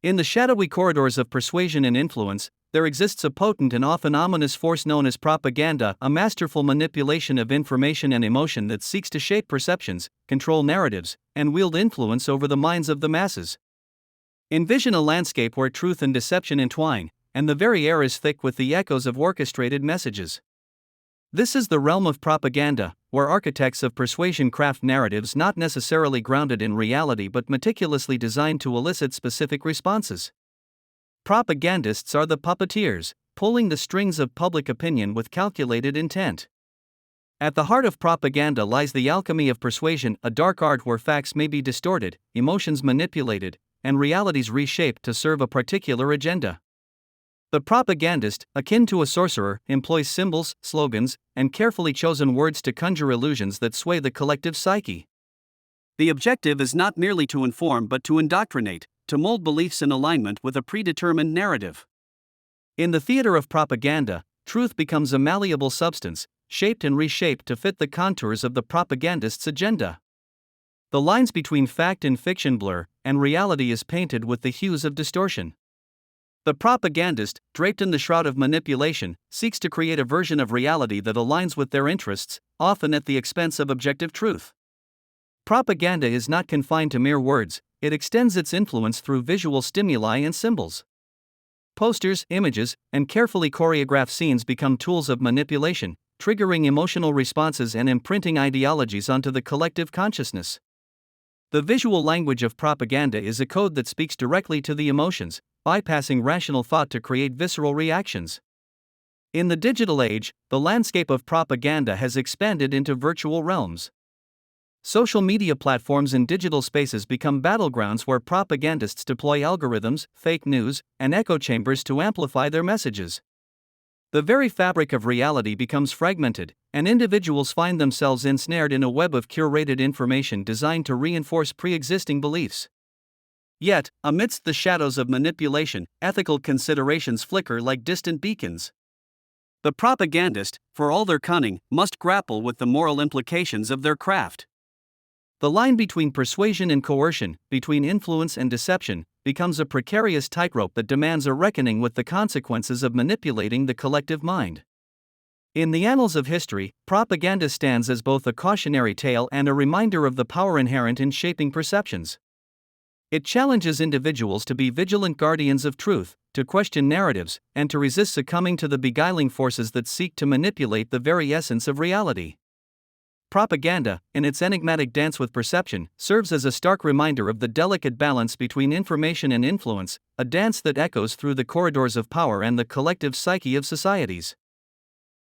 In the shadowy corridors of persuasion and influence, there exists a potent and often ominous force known as propaganda, a masterful manipulation of information and emotion that seeks to shape perceptions, control narratives, and wield influence over the minds of the masses. Envision a landscape where truth and deception entwine, and the very air is thick with the echoes of orchestrated messages. This is the realm of propaganda, where architects of persuasion craft narratives not necessarily grounded in reality but meticulously designed to elicit specific responses. Propagandists are the puppeteers, pulling the strings of public opinion with calculated intent. At the heart of propaganda lies the alchemy of persuasion, a dark art where facts may be distorted, emotions manipulated, and realities reshaped to serve a particular agenda. The propagandist, akin to a sorcerer, employs symbols, slogans, and carefully chosen words to conjure illusions that sway the collective psyche. The objective is not merely to inform but to indoctrinate, to mold beliefs in alignment with a predetermined narrative. In the theater of propaganda, truth becomes a malleable substance, shaped and reshaped to fit the contours of the propagandist's agenda. The lines between fact and fiction blur, and reality is painted with the hues of distortion. The propagandist, draped in the shroud of manipulation, seeks to create a version of reality that aligns with their interests, often at the expense of objective truth. Propaganda is not confined to mere words, it extends its influence through visual stimuli and symbols. Posters, images, and carefully choreographed scenes become tools of manipulation, triggering emotional responses and imprinting ideologies onto the collective consciousness. The visual language of propaganda is a code that speaks directly to the emotions, bypassing rational thought to create visceral reactions. In the digital age, the landscape of propaganda has expanded into virtual realms. Social media platforms and digital spaces become battlegrounds where propagandists deploy algorithms, fake news, and echo chambers to amplify their messages. The very fabric of reality becomes fragmented, and individuals find themselves ensnared in a web of curated information designed to reinforce pre-existing beliefs. Yet, amidst the shadows of manipulation, ethical considerations flicker like distant beacons. The propagandist, for all their cunning, must grapple with the moral implications of their craft. The line between persuasion and coercion, between influence and deception, becomes a precarious tightrope that demands a reckoning with the consequences of manipulating the collective mind. In the annals of history, propaganda stands as both a cautionary tale and a reminder of the power inherent in shaping perceptions. It challenges individuals to be vigilant guardians of truth, to question narratives, and to resist succumbing to the beguiling forces that seek to manipulate the very essence of reality. Propaganda, in its enigmatic dance with perception, serves as a stark reminder of the delicate balance between information and influence, a dance that echoes through the corridors of power and the collective psyche of societies.